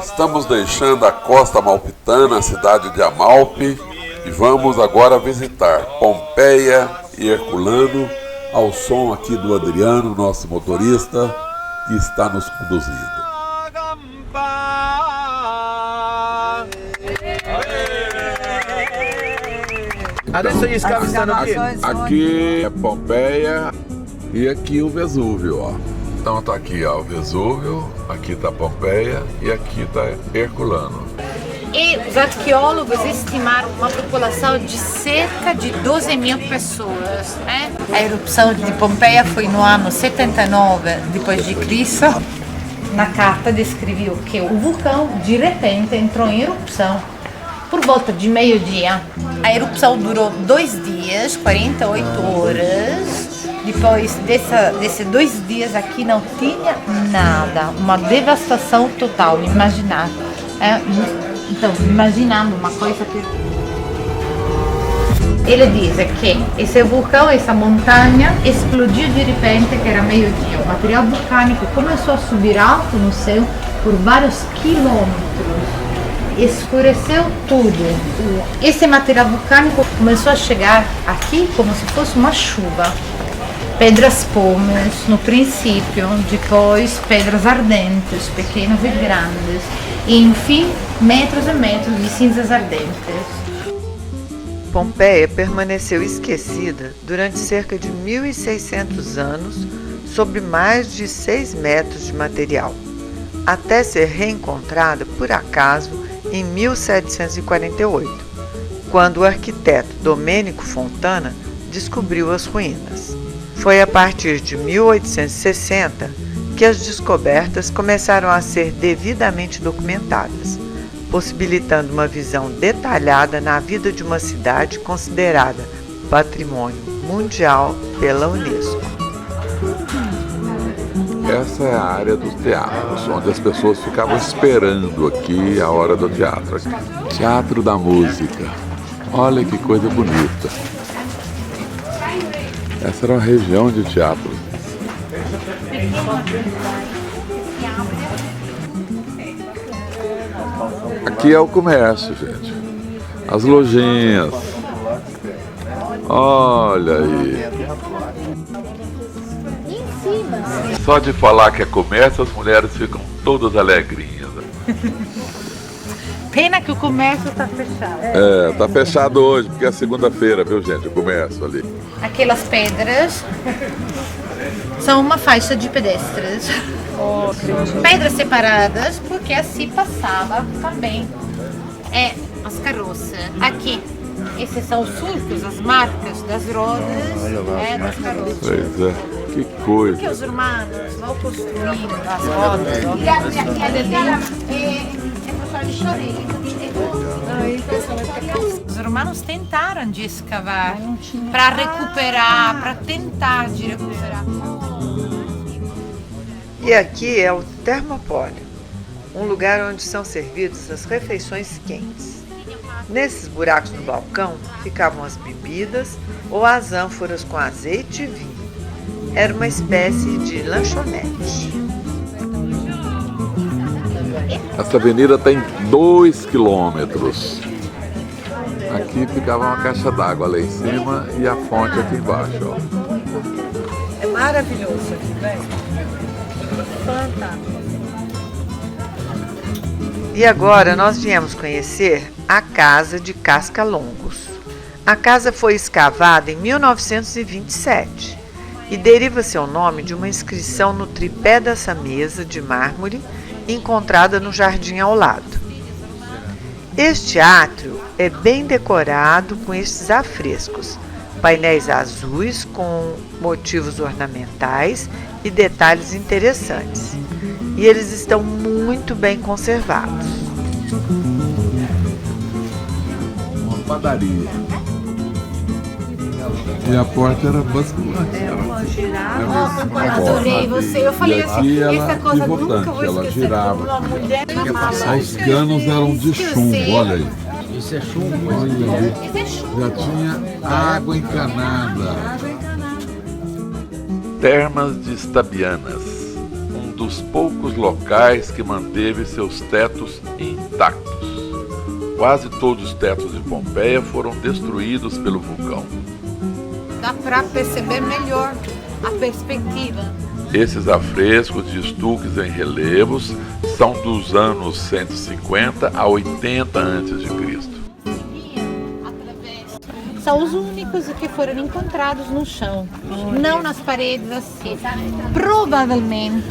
Estamos deixando a costa amalfitana, a cidade de Amalfi, e vamos agora visitar Pompeia e Herculano, ao som aqui do Adriano, nosso motorista, que está nos conduzindo. Aqui é Pompeia e aqui o Vesúvio, ó. Então tá aqui, ó, o Vesúvio, aqui tá Pompeia e aqui tá Herculano. E os arqueólogos estimaram uma população de cerca de 12 mil pessoas, né? A erupção de Pompeia foi no ano 79 depois de Cristo. Na carta descreveu que o vulcão de repente entrou em erupção por volta de meio-dia. A erupção durou 2 dias, 48 horas. Depois desses 2 dias aqui não tinha nada, uma devastação total, imaginar. Então, imaginando uma coisa que... Ele diz que esse vulcão, essa montanha, explodiu de repente, que era meio-dia. O material vulcânico começou a subir alto no céu por vários quilômetros. Escureceu tudo. Esse material vulcânico começou a chegar aqui como se fosse uma chuva. Pedras pomes no princípio, depois pedras ardentes, pequenas e grandes, e enfim, metros e metros de cinzas ardentes. Pompeia permaneceu esquecida durante cerca de 1.600 anos sob mais de 6 metros de material, até ser reencontrada por acaso em 1748, quando o arquiteto Domenico Fontana descobriu as ruínas. Foi a partir de 1860 que as descobertas começaram a ser devidamente documentadas, possibilitando uma visão detalhada na vida de uma cidade considerada patrimônio mundial pela Unesco. Essa é a área dos teatros, onde as pessoas ficavam esperando aqui a hora do teatro. Teatro da Música. Olha que coisa bonita. Essa era uma região de teatro. Aqui é o comércio, gente. As lojinhas. Olha aí. Só de falar que é comércio, as mulheres ficam todas alegrinhas. Pena que o comércio está fechado. Tá fechado hoje, porque é segunda-feira, viu, gente? O comércio ali. Aquelas pedras são uma faixa de pedestres. Pedras separadas, porque assim passava também as carroças. Aqui, esses são os surcos, as marcas das rodas das carroças. Pois é, que coisa. Porque os romanos vão construindo as rodas. Os romanos tentaram de escavar para recuperar, para tentar de recuperar. E aqui é o Termopóleo, um lugar onde são servidas as refeições quentes. Nesses buracos no balcão ficavam as bebidas ou as ânforas com azeite e vinho. Era uma espécie de lanchonete. Essa avenida tem 2 quilômetros. Aqui ficava uma caixa d'água lá em cima e a fonte aqui embaixo, ó. É maravilhoso aqui, velho. Fantástico. E agora nós viemos conhecer a Casa de Casca-Longos. A casa foi escavada em 1927 e deriva seu nome de uma inscrição no tripé dessa mesa de mármore encontrada no jardim ao lado. Este átrio é bem decorado com estes afrescos, painéis azuis com motivos ornamentais e detalhes interessantes, e eles estão muito bem conservados. Uma padaria. E a porta era basculante. Adorei você. Eu falei assim, essa coisa nunca vou ela esquecer. girava. Uma mulher Os canos eram de chumbo, olha aí. Isso é chumbo. Olha, Isso é chumbo. já tinha água encanada. Termas de Stabianas, um dos poucos locais que manteve seus tetos intactos. Quase todos os tetos de Pompeia foram destruídos pelo vulcão. Dá para perceber melhor a perspectiva. Esses afrescos de estuques em relevos são dos anos 150 a 80 a.C. São os únicos que foram encontrados no chão, não nas paredes assim. Provavelmente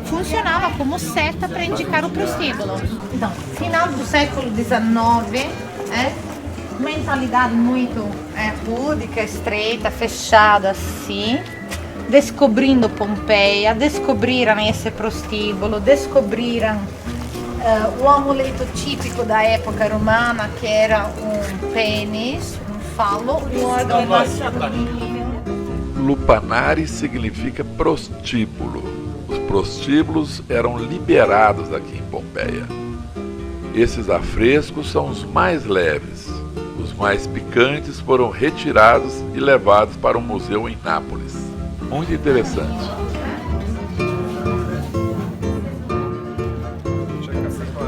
funcionava como seta para indicar o prostíbulo. Então, final do século XIX, mentalidade muito púdica, estreita, fechada assim. Descobrindo Pompeia, descobriram esse prostíbulo, descobriram o amuleto típico da época romana, que era um pênis, um falo, um órgão masculino. Lupanare significa prostíbulo. Os prostíbulos eram liberados aqui em Pompeia. Esses afrescos são os mais leves. Os mais picantes foram retirados e levados para um museu em Nápoles. Muito interessante.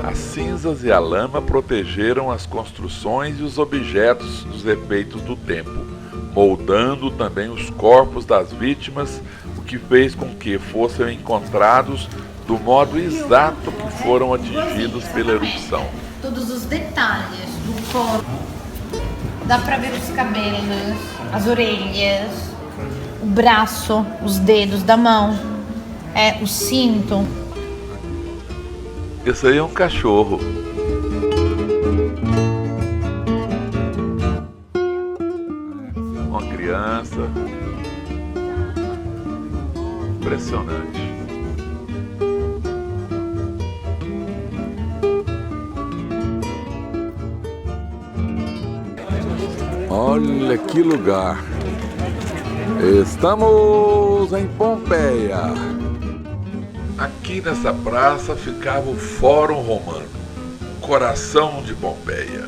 As cinzas e a lama protegeram as construções e os objetos dos efeitos do tempo, moldando também os corpos das vítimas, o que fez com que fossem encontrados do modo exato que foram atingidos pela erupção. Todos os detalhes do corpo. Dá para ver os cabelos, as orelhas, o braço, os dedos da mão, o cinto. Esse aí é um cachorro. Uma criança. Impressionante. Olha que lugar! Estamos em Pompeia. Aqui nessa praça ficava o Fórum Romano, o coração de Pompeia.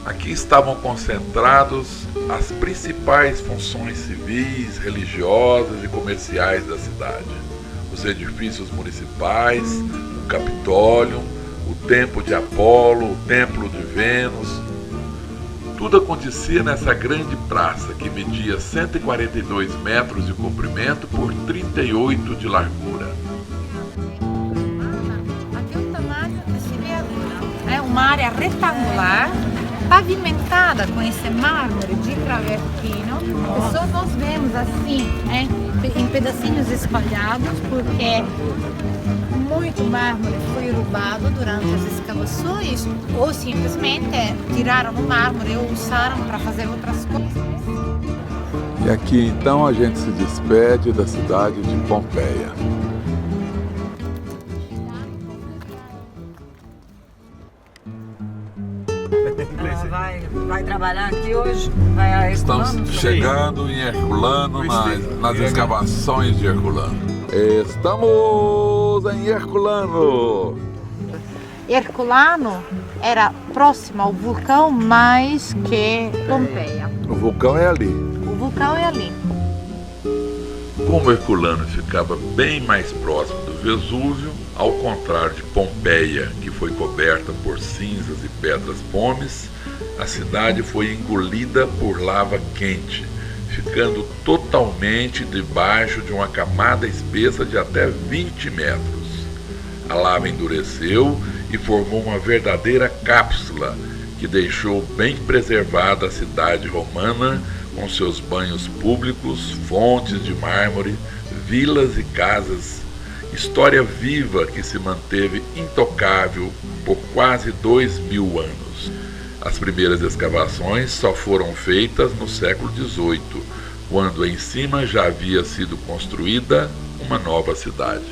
Aqui estavam concentrados as principais funções civis, religiosas e comerciais da cidade. Os edifícios municipais, o Capitólio, o Templo de Apolo, o Templo de Vênus. Tudo acontecia nessa grande praça que media 142 metros de comprimento por 38 de largura. Aqui o tamanho desse viaduto é uma área retangular, pavimentada com esse mármore de travertino, que só nós vemos assim, em pedacinhos espalhados, porque muito mármore foi roubado durante as escavações ou simplesmente tiraram o mármore ou usaram para fazer outras coisas. E aqui então a gente se despede da cidade de Pompeia. Vai trabalhar aqui hoje? Vai a Herculano? Estamos chegando em Herculano, nas escavações de Herculano. Estamos em Herculano. Herculano era próximo ao vulcão mais que Pompeia. O vulcão é ali. O vulcão é ali. Como Herculano ficava bem mais próximo do Vesúvio, ao contrário de Pompeia, que foi coberta por cinzas e pedras pomes, a cidade foi engolida por lava quente, ficando totalmente debaixo de uma camada espessa de até 20 metros. A lava endureceu e formou uma verdadeira cápsula que deixou bem preservada a cidade romana, com seus banhos públicos, fontes de mármore, vilas e casas, história viva que se manteve intocável por quase 2000 anos. As primeiras escavações só foram feitas no século XVIII, quando em cima já havia sido construída uma nova cidade.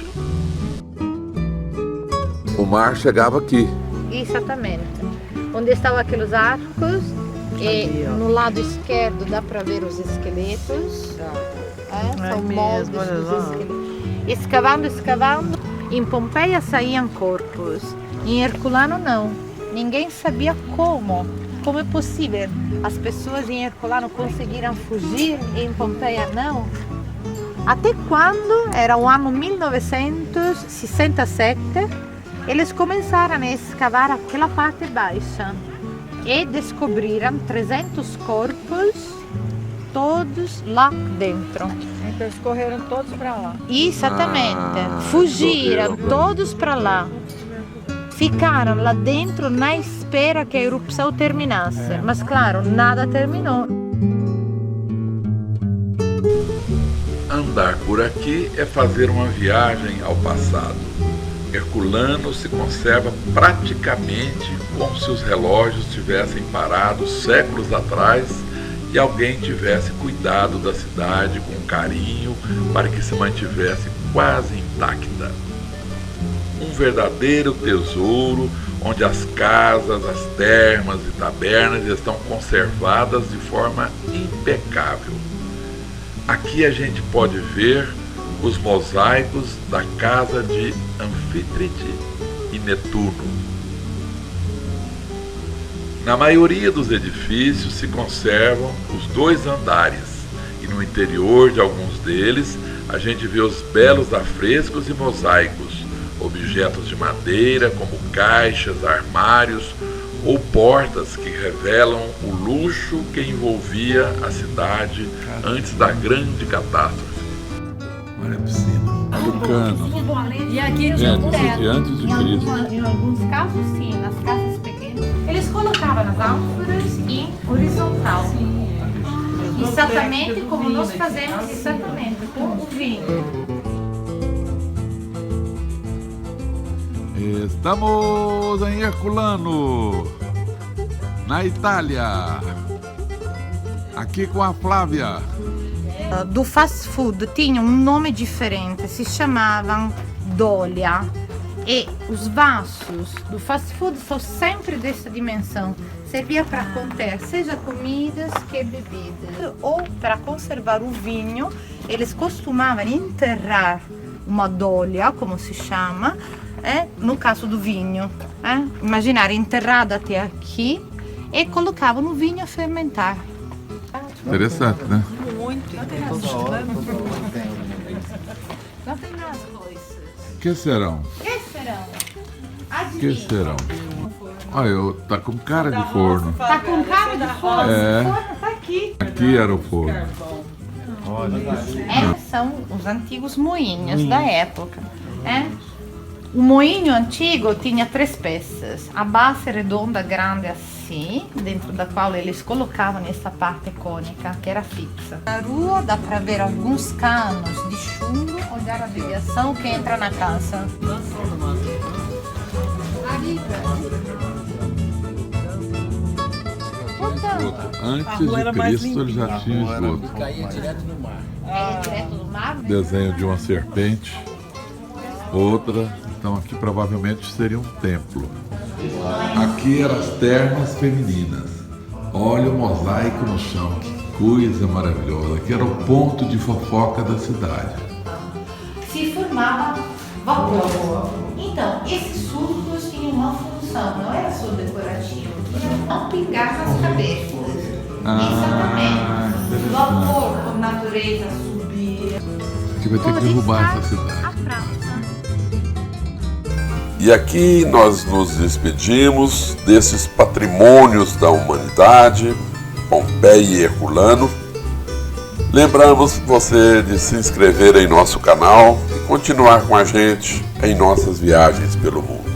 O mar chegava aqui. Exatamente. Onde estavam aqueles arcos, e no lado esquerdo dá para ver os esqueletos. São moldes dos esqueletos. Escavando, em Pompeia saíam corpos, em Herculano não. Ninguém sabia como. Como é possível? As pessoas em Herculano conseguiram fugir e em Pompeia não? Até quando, era o ano 1967, eles começaram a escavar aquela parte baixa e descobriram 300 corpos, todos lá dentro. Então eles correram todos para lá. Exatamente, fugiram todos para lá. Ficaram lá dentro na espera que a erupção terminasse, mas claro, nada terminou. Andar por aqui é fazer uma viagem ao passado. Herculano se conserva praticamente como se os relógios tivessem parado séculos atrás e alguém tivesse cuidado da cidade com carinho para que se mantivesse quase intacta. Um verdadeiro tesouro onde as casas, as termas e tabernas estão conservadas de forma impecável. Aqui a gente pode ver os mosaicos da casa de Anfítrite e Netuno. Na maioria dos edifícios se conservam os 2 andares e no interior de alguns deles a gente vê os belos afrescos e mosaicos, objetos de madeira como caixas, armários ou portas que revelam o luxo que envolvia a cidade antes da grande catástrofe. Olha a piscina. Olha o cano. E aqui tinha um teto. Antes de Cristo. Em alguns casos, sim, nas casas pequenas. Eles colocavam as ânforas em horizontal. Exatamente como nós fazemos exatamente com o vinho. Estamos em Herculano, na Itália. Aqui com a Flávia. Do fast food tinha um nome diferente, se chamavam Dolia. E os vasos do fast food são sempre dessa dimensão. Servia para conter seja comidas que bebidas. Ou para conservar o vinho, eles costumavam enterrar uma dolia, como se chama, no caso do vinho. Imaginar enterrada até aqui e colocavam no vinho a fermentar. Interessante, né? Muito Não tem mais coisas. Que serão? Que serão? Que Adivinha. serão? Olha, tá com cara de forno. Tá com cara de forno? É. O forno tá aqui. Aqui era o forno. São os antigos moinhos da época. O moinho antigo tinha 3 peças. A base redonda grande assim, dentro da qual eles colocavam essa parte cônica, que era fixa. Na rua dá para ver alguns canos de chumbo, olhar a deviação que entra na casa. Antes de Cristo ele já tinha esgoto. Caía direto no mar. Direto do mar? Desenho de uma serpente, outra. Então aqui provavelmente seria um templo. Aqui eram as termas femininas. Olha o mosaico no chão, que coisa maravilhosa. Aqui era o ponto de fofoca da cidade. Se formava vapor. Então, esses surcos tinham uma função, não era só decorativo, era não pingar nas cabeças. Exatamente. O vapor, por natureza, subia. Aqui vai ter que derrubar essa cidade. A praça. E aqui nós nos despedimos desses patrimônios da humanidade, Pompeia e Herculano. Lembramos você de se inscrever em nosso canal e continuar com a gente em nossas viagens pelo mundo.